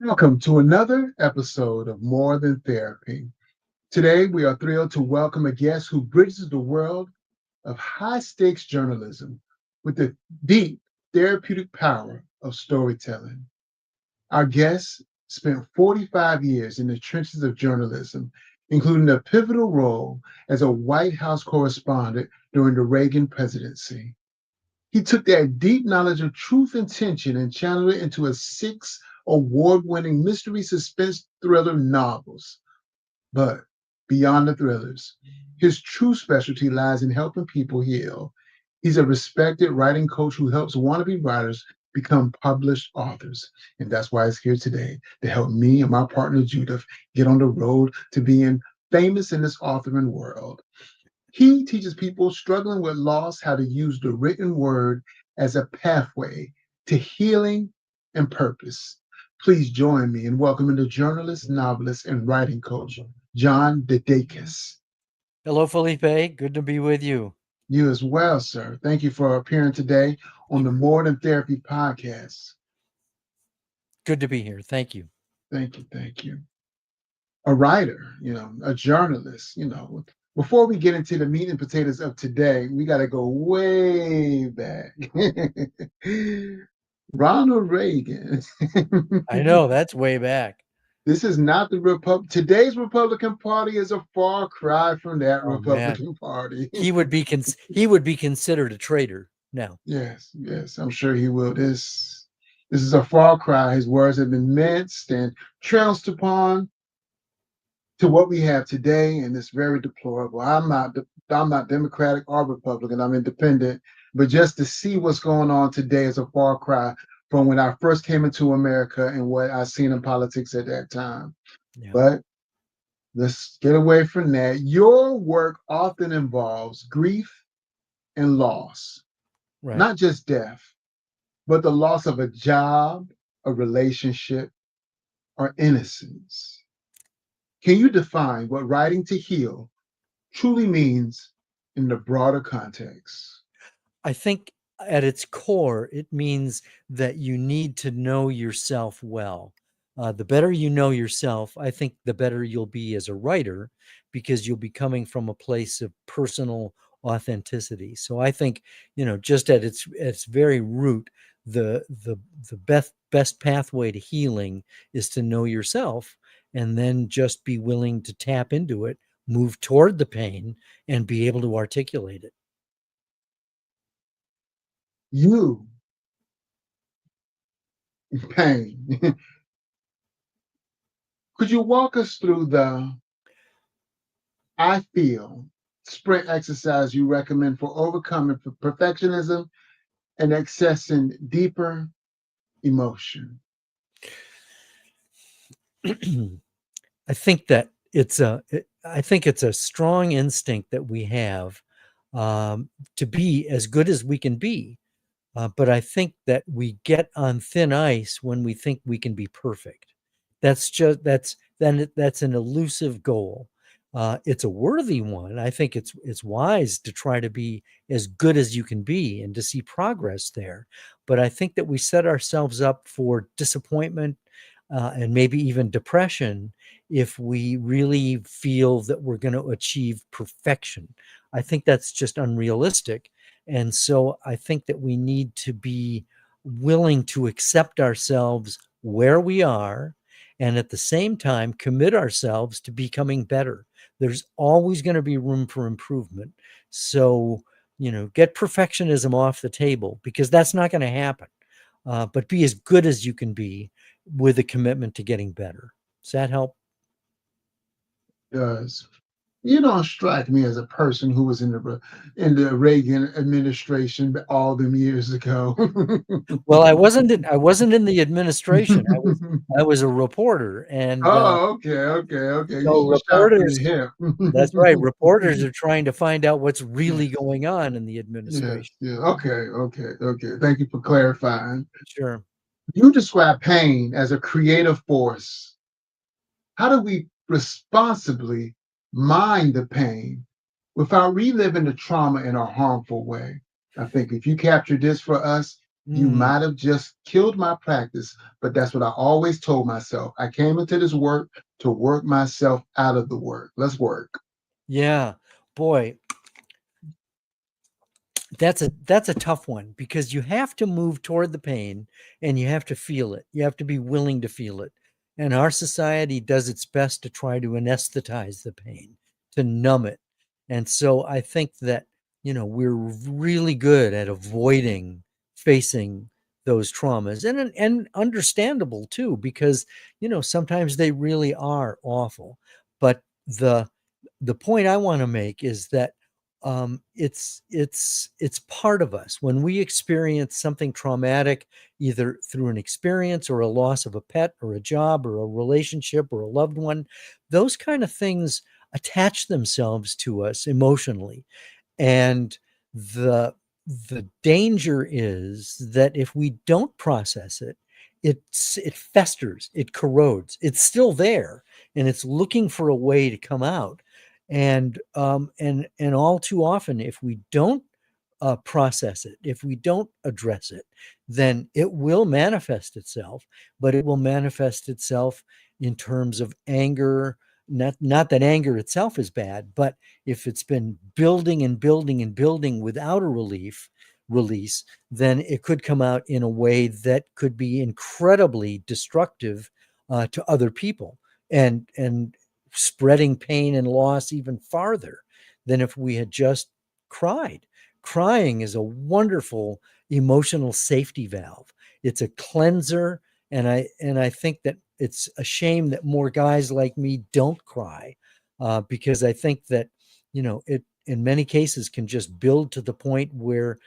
Welcome to another episode of More Than Therapy. Today, we are thrilled to welcome a guest who bridges the world of high stakes journalism with the deep therapeutic power of storytelling. Our guest spent 45 years in the trenches of journalism, including a pivotal role as a White House correspondent during the Reagan presidency. He took that deep knowledge of truth and tension and channeled it into a six award-winning mystery suspense thriller novels. But beyond the thrillers, his true specialty lies in helping people heal. He's a respected writing coach who helps wannabe writers become published authors. And that's why he's here today to help me and my partner Judith get on the road to being famous in this authoring world. He teaches people struggling with loss how to use the written word as a pathway to healing and purpose. Please join me in welcoming the journalist, novelist, and writing coach, John DeDakis. Hello, Felipe. Good to be with you. You as well, sir. Thank you for appearing today on the More Than Therapy podcast. Good to be here. Thank you. Thank you. Thank you. A writer, a journalist, Before we get into the meat and potatoes of today, we got to go way back. Ronald Reagan. I know that's way back. This is not the Today's Republican Party is a far cry from that Oh man, Republican Party. he would be considered a traitor now. Yes, yes, I'm sure he will. This is a far cry. His words have been minced and trounced upon to what we have today, and it's very deplorable. I'm not Democratic or Republican. I'm independent, but just to see what's going on today is a far cry from when I first came into America and what I seen in politics at that time. Yeah. But let's get away from that. Your work often involves grief and loss, Right. not just death, but the loss of a job, a relationship, or innocence. Can you define what writing to heal truly means in the broader context? I think at its core, it means that you need to know yourself well. The better you know yourself, I think the better you'll be as a writer because you'll be coming from a place of personal authenticity. So I think, just at its very root, the best pathway to healing is to know yourself and then just be willing to tap into it, move toward the pain, and be able to articulate it. You, pain. Could you walk us through the I feel sprint exercise you recommend for overcoming perfectionism and accessing deeper emotion? I think that I think it's a strong instinct that we have to be as good as we can be. But I think that we get on thin ice when we think we can be perfect. That's an elusive goal. It's a worthy one. I think it's wise to try to be as good as you can be and to see progress there. But I think that we set ourselves up for disappointment and maybe even depression if we really feel that we're going to achieve perfection. I think that's just unrealistic. And so I think that we need to be willing to accept ourselves where we are and at the same time commit ourselves to becoming better. There's always going to be room for improvement. So, get perfectionism off the table because that's not going to happen. But be as good as you can be with a commitment to getting better. Does that help? Does you don't strike me as a person who was in the Reagan administration all them years ago. Well, I wasn't in the administration. I was a reporter, and Oh, okay, okay, okay. so You shot from the reporters. hip. That's right. Reporters are trying to find out what's really Yes, going on in the yes, administration. yeah. Okay, okay, okay. Thank you for clarifying. Sure. You describe pain as a creative force. How do we responsibly mind the pain without reliving the trauma in a harmful way? I think if you capture this for us, You Mm, might have just killed my practice, but that's what I always told myself. I came into this work to work myself out of the work. Let's work. yeah, boy, that's a tough one because you have to move toward the pain and you have to feel it. You have to be willing to feel it. And our society does its best to try to anesthetize the pain, to numb it. And so I think that, we're really good at avoiding facing those traumas, and understandable too, because, sometimes they really are awful. But the point I want to make is that it's part of us. When we experience something traumatic, either through an experience or a loss of a pet or a job or a relationship or a loved one, those kind of things attach themselves to us emotionally. And the the danger is that if we don't process it, it festers, it corrodes, it's still there, and it's looking for a way to come out. And all too often, if we don't process it, if we don't address it, then it will manifest itself, but it will manifest itself in terms of anger. Not that anger itself is bad, but if it's been building and building and building without a release, then it could come out in a way that could be incredibly destructive to other people, and spreading pain and loss even farther than if we had just cried. Crying is a wonderful emotional safety valve. It's a cleanser, and I think that it's a shame that more guys like me don't cry, because I think that it in many cases can just build to the point where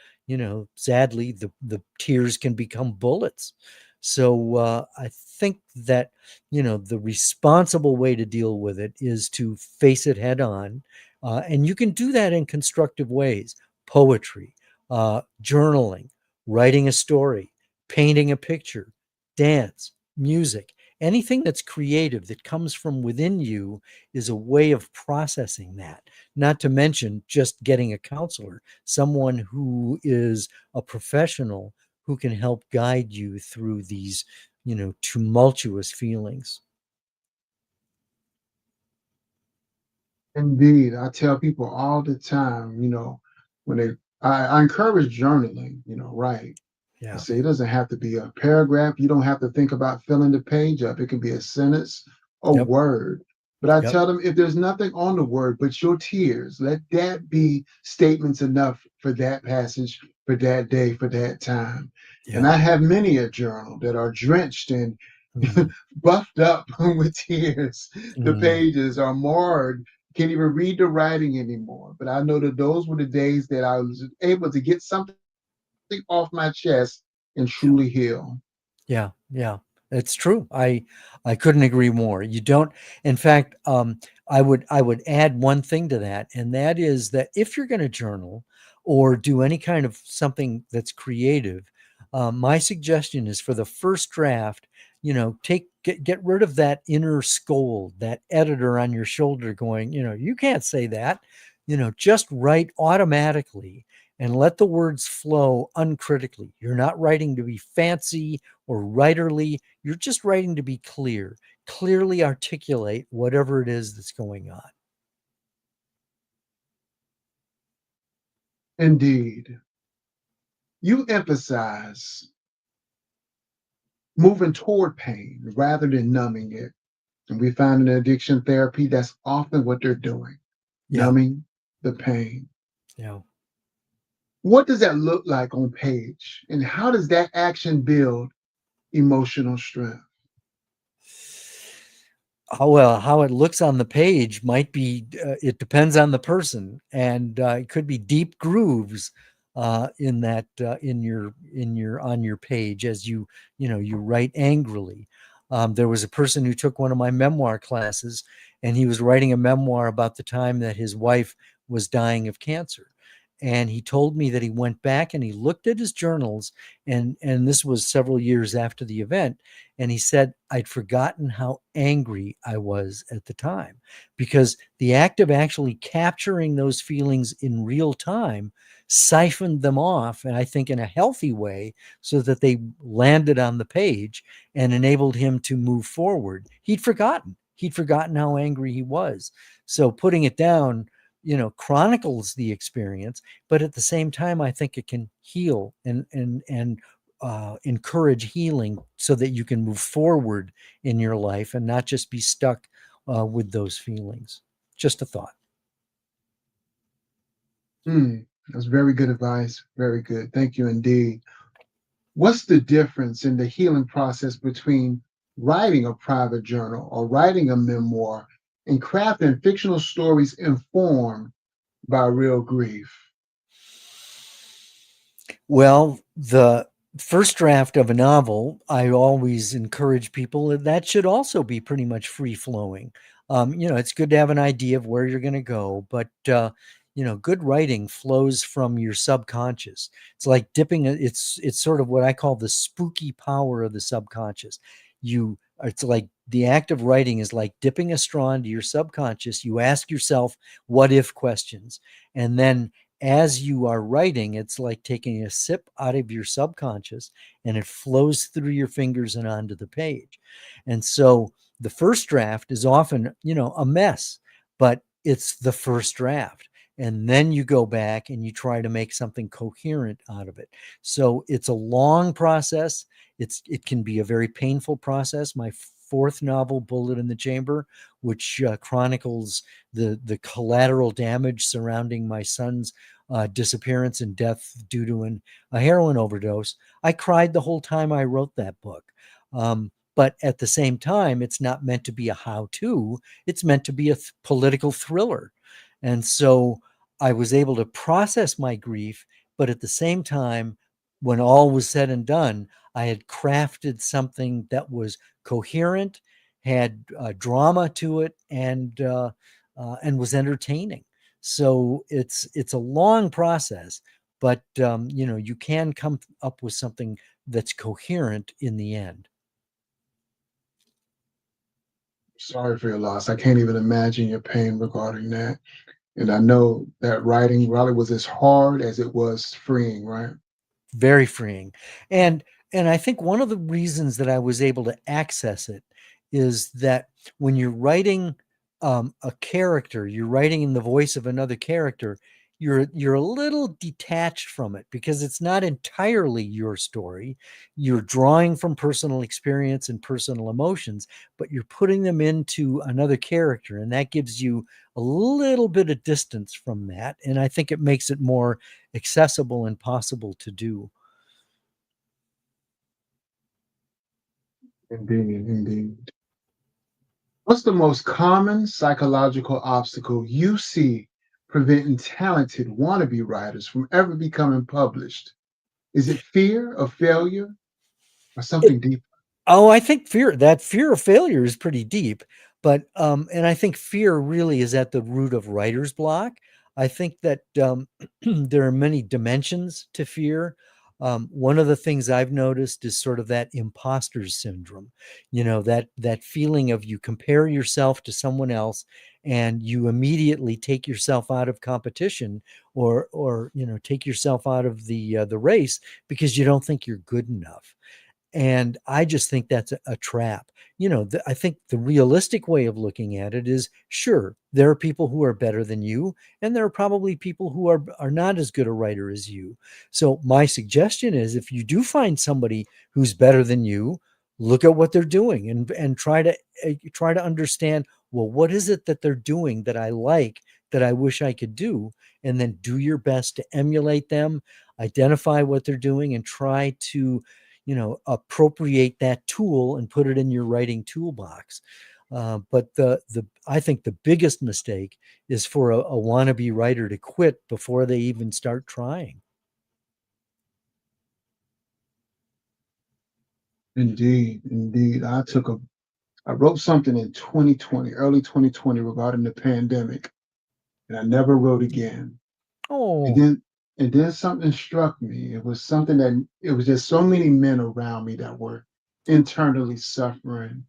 sadly the tears can become bullets. So I think that the responsible way to deal with it is to face it head on, and you can do that in constructive ways: poetry, journaling, writing a story, painting a picture, dance, music. Anything that's creative that comes from within you is a way of processing that. Not to mention just getting a counselor, someone who is a professional who can help guide you through these, tumultuous feelings. Indeed, I tell people all the time, when I encourage journaling, right? I Yeah. say it doesn't have to be a paragraph. You don't have to think about filling the page up. It can be a sentence, a Yep. word. But I Yep. tell them if there's nothing on the word but your tears, let that be statements enough for that passage, for that day, for that time. And Yeah. I have many a journal that are drenched and Mm, buffed up with tears. The mm, pages are marred. Can't even read the writing anymore. But I know that those were the days that I was able to get something off my chest and yeah. truly heal. Yeah, yeah, it's true. I couldn't agree more. You don't. In fact, I would add one thing to that, and that is that if you're going to journal or do any kind of something that's creative, my suggestion is for the first draft, get rid of that inner scold, that editor on your shoulder going, you can't say that. Just write automatically and let the words flow uncritically. You're not writing to be fancy or writerly. You're just writing to be clear, clearly articulate whatever it is that's going on. Indeed. You emphasize moving toward pain rather than numbing it. And we find in addiction therapy that's often what they're doing, Yeah. numbing the pain. Yeah. What does that look like on page? And how does that action build emotional strength? How it looks on the page might be, it depends on the person, and it could be deep grooves in that, in your on your page as you write angrily. There was a person who took one of my memoir classes, and he was writing a memoir about the time that his wife was dying of cancer, And he told me that he went back and he looked at his journals, and this was several years after the event, and he said, I'd forgotten how angry I was at the time, because the act of actually capturing those feelings in real time siphoned them off, and I think in a healthy way, so that they landed on the page and enabled him to move forward. He'd forgotten how angry he was. So putting it down, chronicles the experience, but at the same time, I think it can heal and encourage healing, so that you can move forward in your life and not just be stuck with those feelings. Just a thought. Hmm, that's very good advice. Very good. Thank you indeed. What's the difference in the healing process between writing a private journal or writing a memoir and crafting fictional stories informed by real grief? Well, the first draft of a novel, I always encourage people that should also be pretty much free flowing. It's good to have an idea of where you're going to go, but good writing flows from your subconscious. It's like it's sort of what I call the spooky power of the subconscious. It's like the act of writing is like dipping a straw into your subconscious. You ask yourself what if questions, and then as you are writing, it's like taking a sip out of your subconscious, and it flows through your fingers and onto the page. And so the first draft is often, a mess, but it's the first draft. And then you go back and you try to make something coherent out of it. So it's a long process. It can be a very painful process. My fourth novel, Bullet in the Chamber, which chronicles the collateral damage surrounding my son's disappearance and death due to a heroin overdose. I cried the whole time I wrote that book. But at the same time, it's not meant to be a how-to. It's meant to be a political thriller. And so I was able to process my grief, but at the same time, when all was said and done, I had crafted something that was coherent, had drama to it, and was entertaining. So it's a long process, but you can come up with something that's coherent in the end. Sorry for your loss. I can't even imagine your pain regarding that. And I know that writing probably was as hard as it was freeing, right? Very freeing. And I think one of the reasons that I was able to access it is that when you're writing a character, you're writing in the voice of another character, you're a little detached from it because it's not entirely your story. You're drawing from personal experience and personal emotions, but you're putting them into another character, and that gives you a little bit of distance from that. And I think it makes it more accessible and possible to do. Indeed, indeed. What's the most common psychological obstacle you see preventing talented wannabe writers from ever becoming published? Is it fear of failure or It, something deeper? oh, I think fear of failure is pretty deep, but and I think fear really is at the root of writer's block. I think that there are many dimensions to fear. One of the things I've noticed is sort of that imposter syndrome. That feeling of you compare yourself to someone else, and you immediately take yourself out of competition, or take yourself out of the race because you don't think you're good enough. And I just think that's a trap. I think the realistic way of looking at it is, sure, there are people who are better than you, and there are probably people who are not as good a writer as you. So my suggestion is, if you do find somebody who's better than you, look at what they're doing, and try to understand, well, what is it that they're doing that I like, that I wish I could do, and then do your best to emulate them, identify what they're doing, and try to appropriate that tool and put it in your writing toolbox. But the I think the biggest mistake is for a wannabe writer to quit before they even start trying. Indeed, indeed. I wrote something in 2020, early 2020, regarding the pandemic, and I never wrote again. And Oh, then something struck me. It was something that it was just so many men around me that were internally suffering.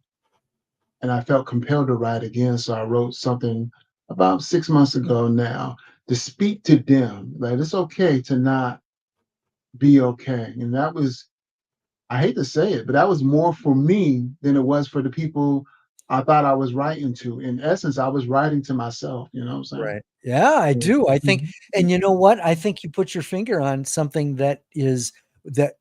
And I felt compelled to write again. So I wrote something about 6 months ago now to speak to them that it's okay to not be okay. And that was, I hate to say it, but that was more for me than it was for the people I thought I was writing to. In essence, I was writing to myself, you know what I'm saying? right. Yeah, I So, do. I think, mhm. and you know what? I think you put your finger on something that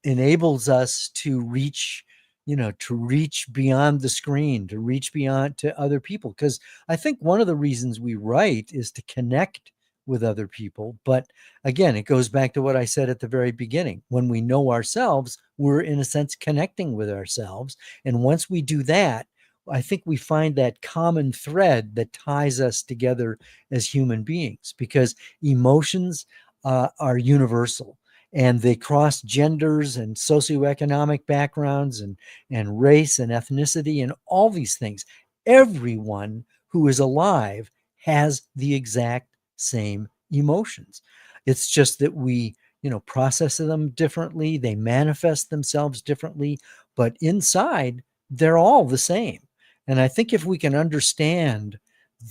enables us to reach, to reach beyond the screen, to reach beyond to other people. Because I think one of the reasons we write is to connect with other people. But again, it goes back to what I said at the very beginning. When we know ourselves, we're in a sense connecting with ourselves. And once we do that, I think we find that common thread that ties us together as human beings, because emotions are universal, and they cross genders and socioeconomic backgrounds and race and ethnicity and all these things. Everyone who is alive has the exact same emotions. It's just that we, process them differently, they manifest themselves differently, but inside they're all the same. And I think if we can understand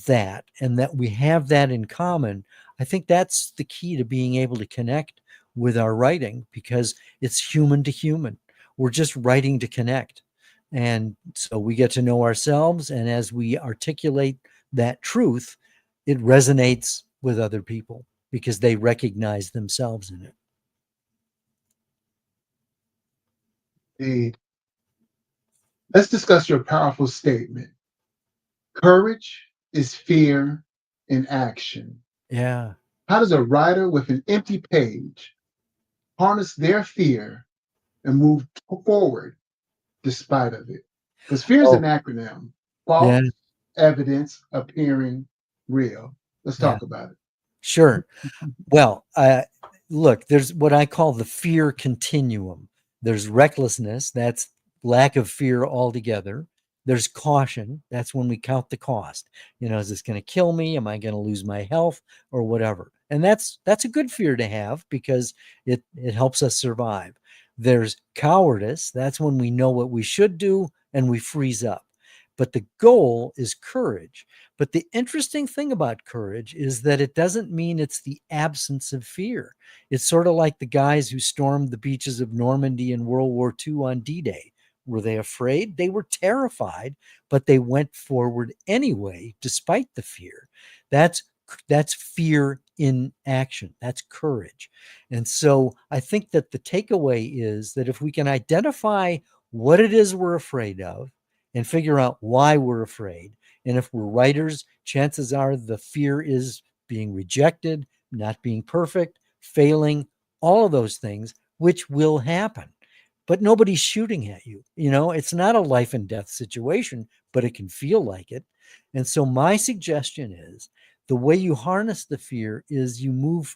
that, and that we have that in common, I think that's the key to being able to connect with our writing, because it's human to human. We're just writing to connect. And so we get to know ourselves. And as we articulate that truth, it resonates with other people because they recognize themselves in it. Indeed. Let's discuss your powerful statement. Courage is fear in action. Yeah. How does a writer with an empty page harness their fear and move forward despite of it? Because fear is an Oh, acronym. yeah. False evidence appearing real. Let's Yeah. talk about it. Sure. Well, look, there's what I call the fear continuum. There's recklessness, that's lack of fear altogether. There's caution, that's when we count the cost. Is this going to kill me? Am I going to lose my health or whatever? And that's a good fear to have because it helps us survive. There's cowardice, that's when we know what we should do and we freeze up. But the goal is courage. But the interesting thing about courage is that it doesn't mean it's the absence of fear. It's sort of like the guys who stormed the beaches of Normandy in World War II on D-Day. Were they afraid? They were terrified, but they went forward anyway, despite the fear. That's that's fear in action. That's courage. And so I think that the takeaway is that if we can identify what it is we're afraid of and figure out why we're afraid, and if we're writers, chances are the fear is being rejected, not being perfect, failing, all of those things, which will happen. But nobody's shooting at you. It's not a life and death situation, but it can feel like it. And so my suggestion is the way you harness the fear is you move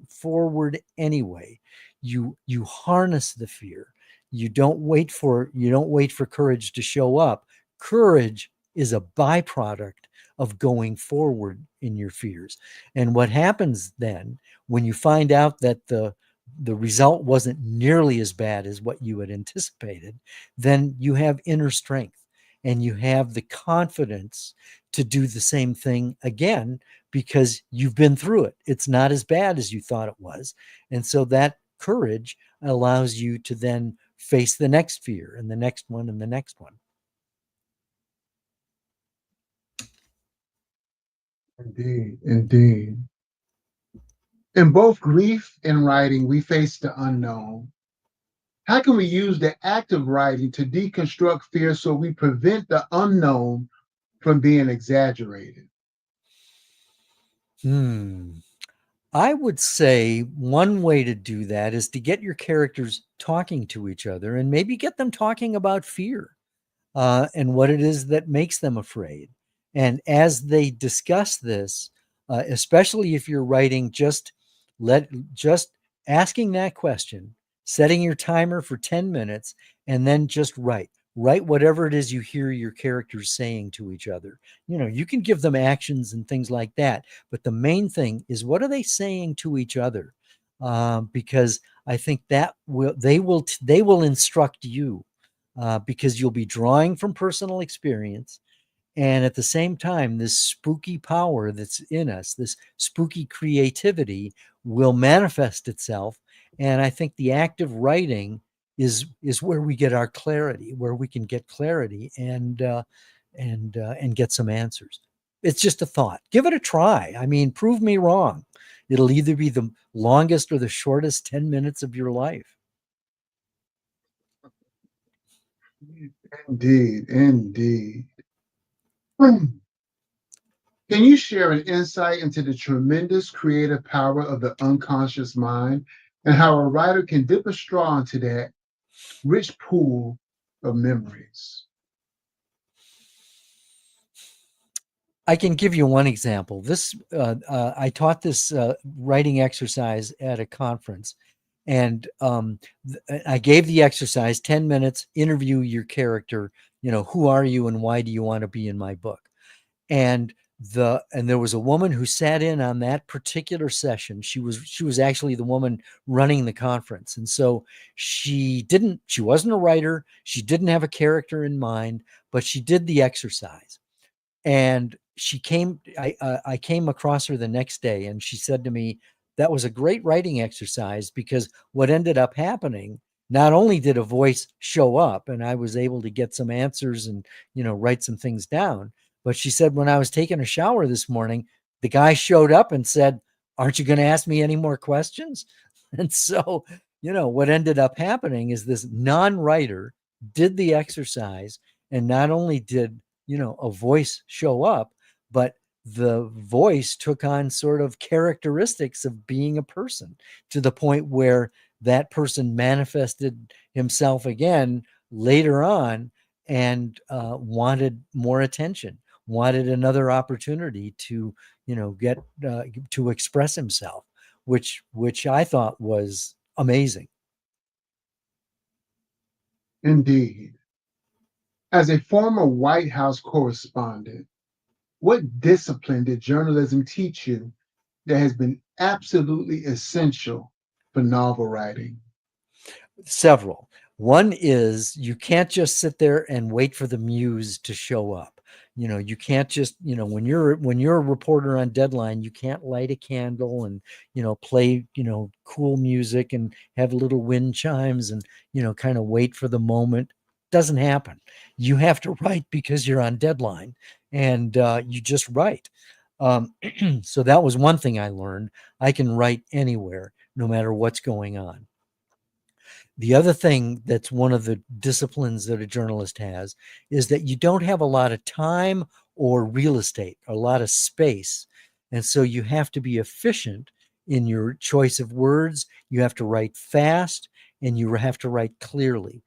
forward anyway. You harness the fear. You don't wait for courage to show up. Courage is a byproduct of going forward in your fears. And what happens then when you find out that the result wasn't nearly as bad as what you had anticipated, then you have inner strength and you have the confidence to do the same thing again because you've been through it. It's not as bad as you thought it was. And so that courage allows you to then face the next fear and the next one and the next one. Indeed, indeed. In both grief and writing, we face the unknown. How can we use the act of writing to deconstruct fear so we prevent the unknown from being exaggerated? Hmm. I would say one way to do that is to get your characters talking to each other and maybe get them talking about fear and what it is that makes them afraid. And as they discuss this, especially if you're writing, just asking that question, setting your timer for 10 minutes, and then just write. write whatever it is you hear your characters saying to each other. You can give them actions and things like that, but the main thing is, what are they saying to each other? Because I think that they will instruct you, because you'll be drawing from personal experience. And at the same time, this spooky power that's in us, this spooky creativity, will manifest itself. And I think the act of writing is where we get our clarity, where we can get clarity and get some answers. It's just a thought. Give it a try. I mean, prove me wrong. It'll either be the longest or the shortest 10 minutes of your life. Indeed, indeed. Can you share an insight into the tremendous creative power of the unconscious mind and how a writer can dip a straw into that rich pool of memories? I can give you one example. I taught this writing exercise at a conference, and I gave the exercise 10 minutes, interview your character. Who are you and why do you want to be in my book? And there was a woman who sat in on that particular session. She was actually the woman running the conference, and so she wasn't a writer. She didn't have a character in mind, but she did the exercise. And I came across her the next day, and she said to me, that was a great writing exercise, because what ended up happening, not only did a voice show up and I was able to get some answers and, write some things down, but she said, when I was taking a shower this morning, the guy showed up and said, aren't you going to ask me any more questions? And so, what ended up happening is this non-writer did the exercise, and not only did a voice show up, but the voice took on sort of characteristics of being a person, to the point where that person manifested himself again later on, and wanted more attention, wanted another opportunity to get to express himself, which I thought was amazing. Indeed. As a former White House correspondent, what discipline did journalism teach you that has been absolutely essential for novel writing? Several. One is, you can't just sit there and wait for the muse to show up. You can't just, when you're a reporter on deadline, you can't light a candle and, play, cool music and have little wind chimes and, kind of wait for the moment. Doesn't happen. You have to write because you're on deadline, and you just write. So that was one thing I learned. I can write anywhere, no matter what's going on. The other thing that's one of the disciplines that a journalist has is that you don't have a lot of time or real estate, a lot of space. And so you have to be efficient in your choice of words. You have to write fast, and you have to write clearly.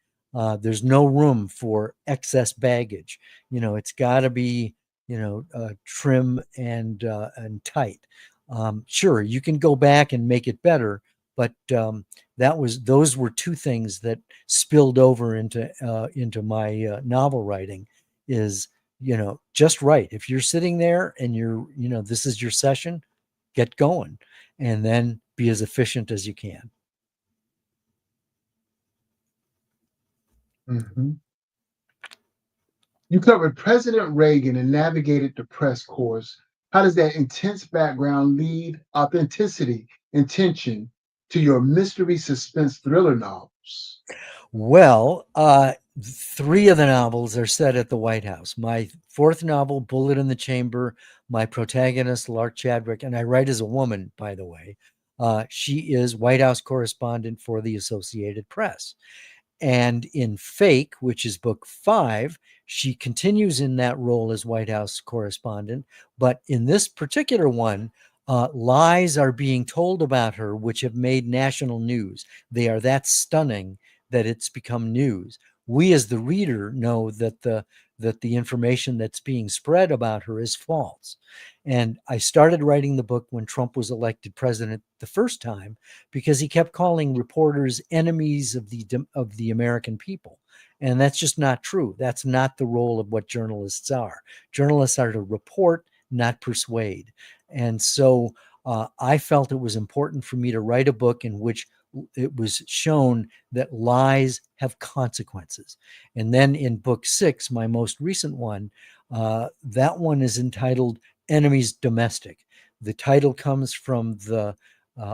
There's no room for excess baggage. It's got to be, trim and tight. Sure, you can go back and make it better, but those were two things that spilled over into my novel writing. Is just write. If you're sitting there and this is your session, get going, and then be as efficient as you can. Mhm. You covered President Reagan and navigated the press course. How does that intense background lead authenticity and tension to your mystery suspense thriller novels? Well, three of the novels are set at the White House. My fourth novel, Bullet in the Chamber, my protagonist, Lark Chadwick, and I write as a woman, by the way. She is White House correspondent for the Associated Press. And in Fake, which is book 5, she continues in that role as White House correspondent. But in this particular one, lies are being told about her, which have made national news. They are that stunning that it's become news. We, as the reader, know that that the information that's being spread about her is false. And I started writing the book when Trump was elected president the first time, because he kept calling reporters enemies of the American people. And that's just not true. That's not the role of what journalists are. Journalists are to report, not persuade. And so I felt it was important for me to write a book in which it was shown that lies have consequences. And then in book 6, my most recent one, that one is entitled Enemies Domestic. The title comes from the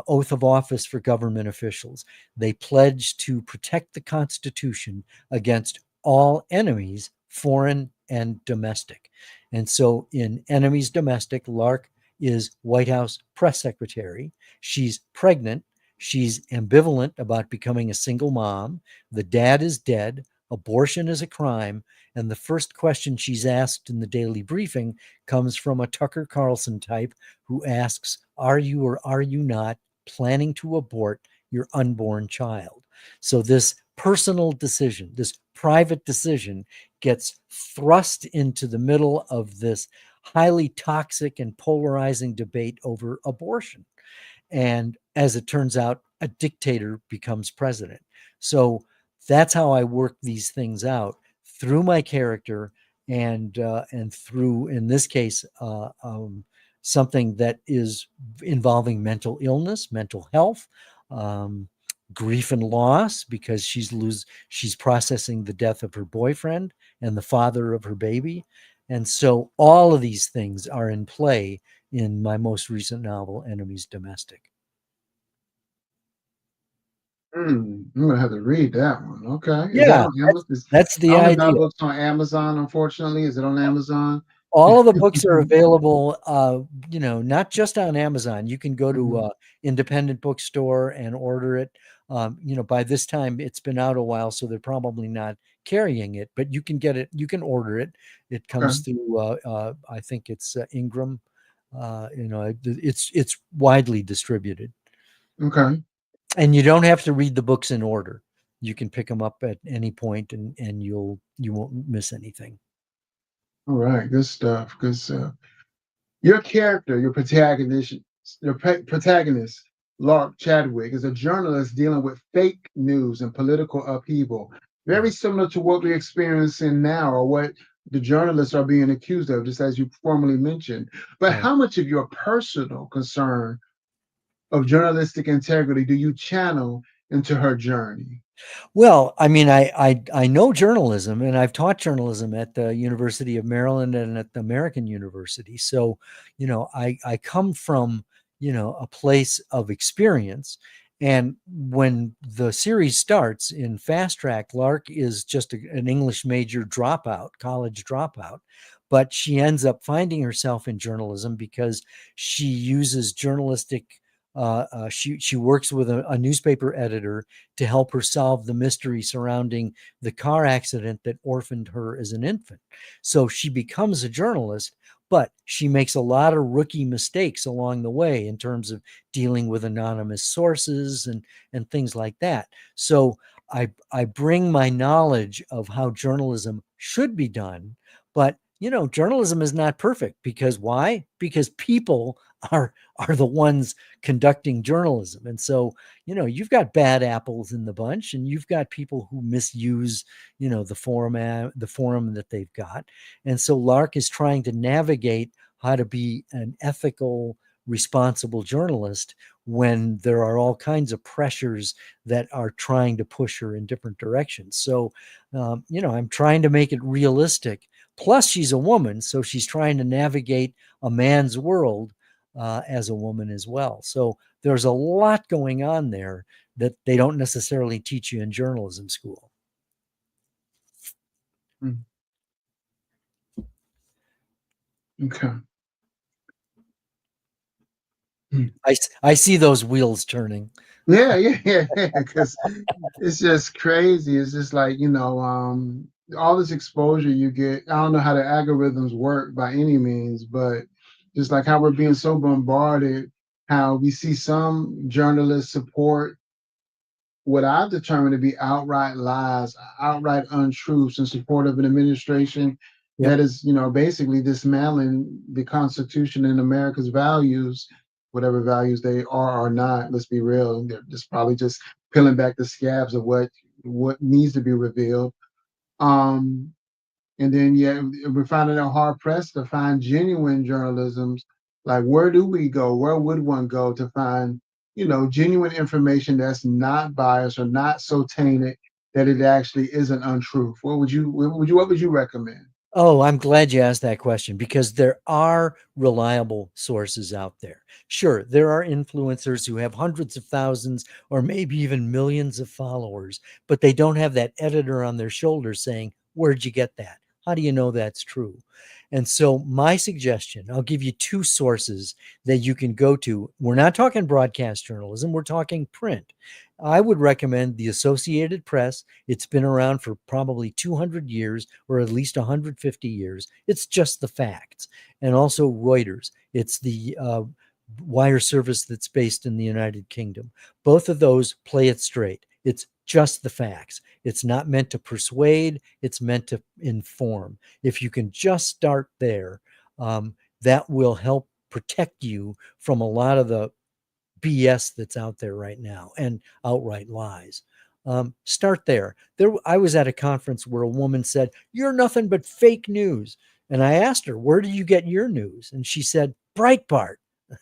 oath of office for government officials. They pledge to protect the Constitution against all enemies, foreign and domestic. And so in Enemies Domestic, Lark is White House press secretary. She's pregnant. She's ambivalent about becoming a single mom. The dad is dead. Abortion is a crime. And the first question she's asked in the daily briefing comes from a Tucker Carlson type who asks, are you or are you not planning to abort your unborn child? So this personal decision, this private decision, gets thrust into the middle of this highly toxic and polarizing debate over abortion. And as it turns out, a dictator becomes president. So that's how I work these things out, through my character and through, in this case, something that is involving mental illness, mental health, um, grief and loss, because she's processing the death of her boyfriend and the father of her baby. And so all of these things are in play in my most recent novel, Enemies Domestic. I'm gonna have to read that one. Okay, is that Yeah, on Amazon? that's I the only buy idea. books on Amazon. Unfortunately, is it on Amazon? All of the books are available, not just on Amazon. You can go to Mhm. a independent bookstore and order it. By this time it's been out a while, so they're probably not carrying it, but you can get it. You can order it. It Okay. comes through. I think it's Ingram. It's widely distributed, Okay. and you don't have to read the books in order. You can pick them up at any point, and you won't miss anything. All right. Good stuff. Good stuff. Your character, your protagonist, Lark Chadwick, is a journalist dealing with fake news and political upheaval, very Right. similar to what we're experiencing now, or what the journalists are being accused of, just as you formerly mentioned. But Right. how much of your personal concern of journalistic integrity do you channel into her journey? Well, I mean, I know journalism, and I've taught journalism at the University of Maryland and at the American University. So, I come from, a place of experience. And when the series starts in Fast Track, Lark is just an English major dropout, college dropout, but she ends up finding herself in journalism because she uses journalistic. She works with a newspaper editor to help her solve the mystery surrounding the car accident that orphaned her as an infant. So she becomes a journalist, but she makes a lot of rookie mistakes along the way in terms of dealing with anonymous sources and things like that. So I bring my knowledge of how journalism should be done, but journalism is not perfect, because why? Because people are the ones conducting journalism. And so you've got bad apples in the bunch, and you've got people who misuse the forum that they've got. And so Lark is trying to navigate how to be an ethical, responsible journalist when there are all kinds of pressures that are trying to push her in different directions. So I'm trying to make it realistic. Plus she's a woman, so she's trying to navigate a man's world as a woman as well. So there's a lot going on there that they don't necessarily teach you in journalism school. Mm, okay. Mm. I see those wheels turning. Yeah, yeah, yeah. Because it's just crazy. It's just like, all this exposure you get. I don't know how the algorithms work by any means, but just like how we're being so bombarded, how we see some journalists support what I've determined to be outright lies, outright untruths in support of an administration Yep. that is, basically dismantling the Constitution and America's values, whatever values they are or not. Let's be real; they're just probably just peeling back the scabs of what needs to be revealed. Um, and then, yeah, we're finding it hard pressed to find genuine journalism. Like, where do we go? Where would one go to find, genuine information that's not biased or not so tainted that it actually is an untruth? What would you recommend? Oh, I'm glad you asked that question because there are reliable sources out there. Sure, there are influencers who have hundreds of thousands or maybe even millions of followers, but they don't have that editor on their shoulder saying, "Where'd you get that? How do you know that's true?" And so, my suggestion, I'll give you two sources that you can go to. We're not talking broadcast journalism, we're talking print. I would recommend the Associated Press. It's been around for probably 200 years or at least 150 years. It's just the facts. And also Reuters. It's the wire service that's based in the United Kingdom. Both of those play it straight. It's just the facts. It's not meant to persuade, it's meant to inform. If you can just start there, that will help protect you from a lot of the BS that's out there right now and outright lies. Start there. I was at a conference where a woman said, "You're nothing but fake news." And I asked her, "Where do you get your news?" And she said, "Breitbart."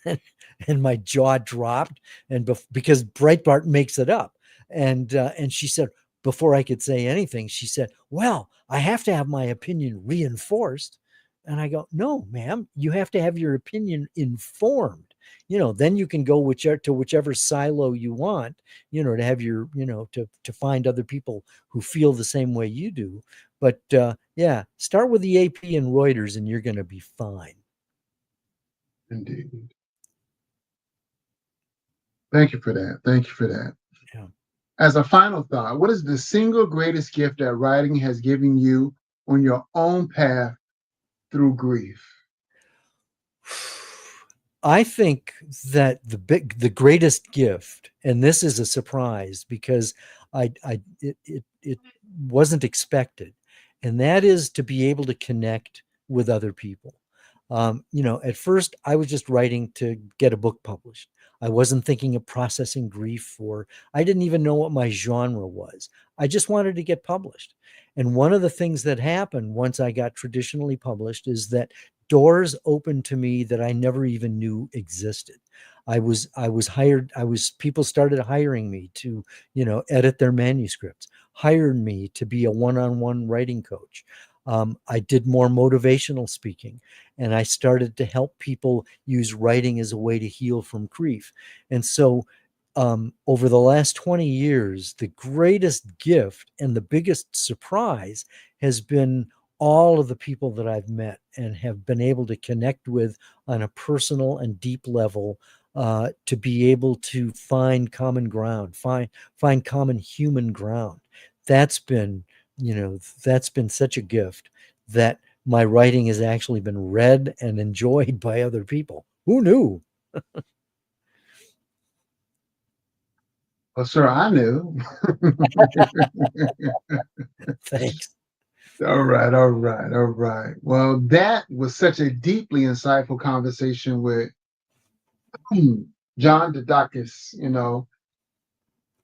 And my jaw dropped, and because Breitbart makes it up. And she said, before I could say anything, she said, "Well, I have to have my opinion reinforced." And I go, "No, ma'am, you have to have your opinion informed. Then you can go whichever silo you want, to have your, to find other people who feel the same way you do. But yeah, start with the AP and Reuters and you're going to be fine." Indeed. Thank you for that. Thank you for that. Yeah. As a final thought, what is the single greatest gift that writing has given you on your own path through grief? I think that the greatest gift, and this is a surprise because it wasn't expected, and that is to be able to connect with other people. At first I was just writing to get a book published. I wasn't thinking of processing grief, or I didn't even know what my genre was. I just wanted to get published. And one of the things that happened once I got traditionally published is that doors opened to me that I never even knew existed. I was hired. People started hiring me to, edit their manuscripts, hired me to be a one-on-one writing coach. I did more motivational speaking, and I started to help people use writing as a way to heal from grief. And so, over the last 20 years, the greatest gift and the biggest surprise has been all of the people that I've met and have been able to connect with on a personal and deep level, to be able to find common ground, find common human ground. That's been, that's been such a gift that my writing has actually been read and enjoyed by other people. Who knew? Well, sir, I knew. Thanks. All right, all right, all right. Well, that was such a deeply insightful conversation with John DeDakis.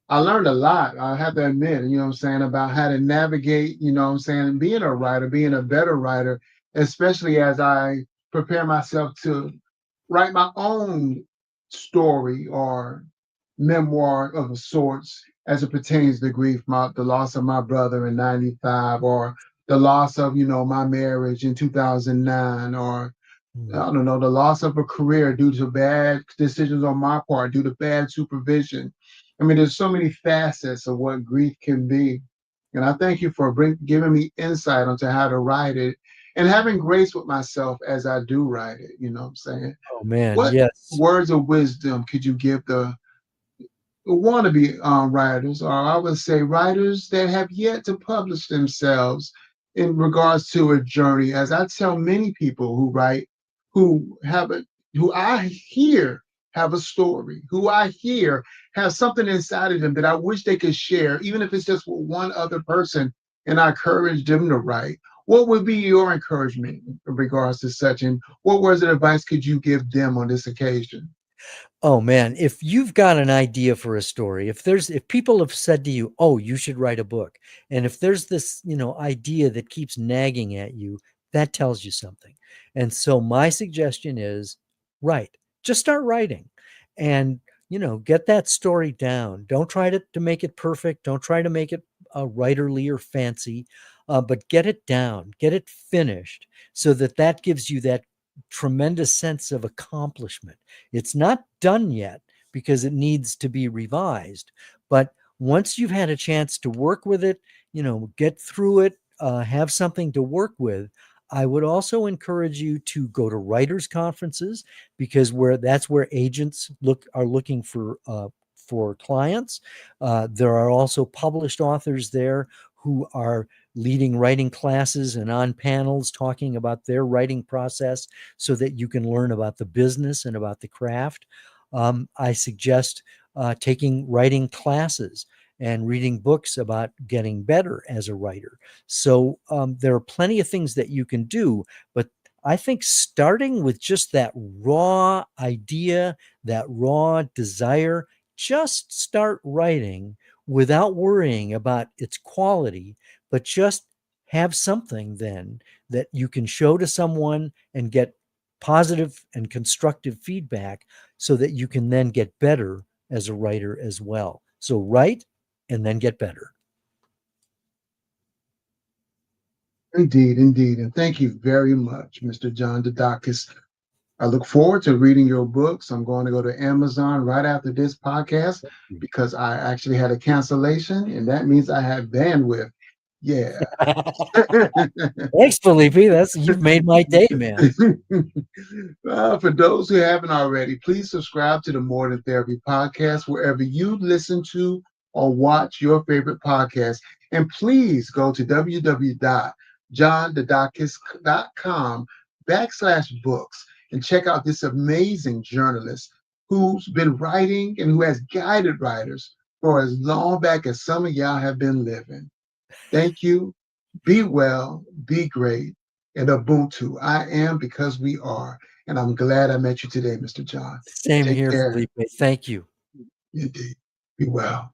I learned a lot, I have to admit, what I'm saying, about how to navigate, what I'm saying, being a writer, being a better writer, especially as I prepare myself to write my own story or memoir of a sorts as it pertains to grief, the loss of my brother in 95, or the loss of, my marriage in 2009, or I Mm. don't know, the loss of a career due to bad decisions on my part, due to bad supervision. I mean, there's so many facets of what grief can be. And I thank you for giving me insight onto how to write it and having grace with myself as I do write it. You know what I'm saying? Oh man, What yes. words of wisdom could you give the wannabe writers, or I would say writers that have yet to publish themselves in regards to a journey? As I tell many people who write, who have a, who I hear have a story, who I hear have something inside of them that I wish they could share, even if it's just with one other person, and I encourage them to write. What would be your encouragement in regards to such? And what words of advice could you give them on this occasion? Oh man, if you've got an idea for a story, if people have said to you, "Oh, you should write a book." And if there's this, idea that keeps nagging at you, that tells you something. And so my suggestion is write. Just start writing and, get that story down. Don't try to make it perfect. Don't try to make it writerly or fancy, but get it down, get it finished so that gives you that tremendous sense of accomplishment. It's not done yet because it needs to be revised. But once you've had a chance to work with it, get through it, have something to work with. I would also encourage you to go to writers' conferences because that's where agents are looking for clients. There are also published authors there who are leading writing classes and on panels talking about their writing process so that you can learn about the business and about the craft. I suggest taking writing classes and reading books about getting better as a writer. So there are plenty of things that you can do, but I think starting with just that raw idea, that raw desire, just start writing without worrying about its quality, but just have something then that you can show to someone and get positive and constructive feedback so that you can then get better as a writer as well. So write and then get better. Indeed, indeed. And thank you very much, Mr. John DeDakis. I look forward to reading your books. I'm going to go to Amazon right after this podcast because I actually had a cancellation, and that means I have bandwidth. Yeah. Thanks, Felipe. You've made my day, man. For those who haven't already, please subscribe to the More Than Therapy podcast wherever you listen to or watch your favorite podcast. And please go to www.johndedakis.com/books and check out this amazing journalist who's been writing and who has guided writers for as long back as some of y'all have been living. Thank you. Be well, be great, and Ubuntu. I am because we are. And I'm glad I met you today, Mr. John. Same Take here, care. Felipe. Thank you. Indeed. Be well.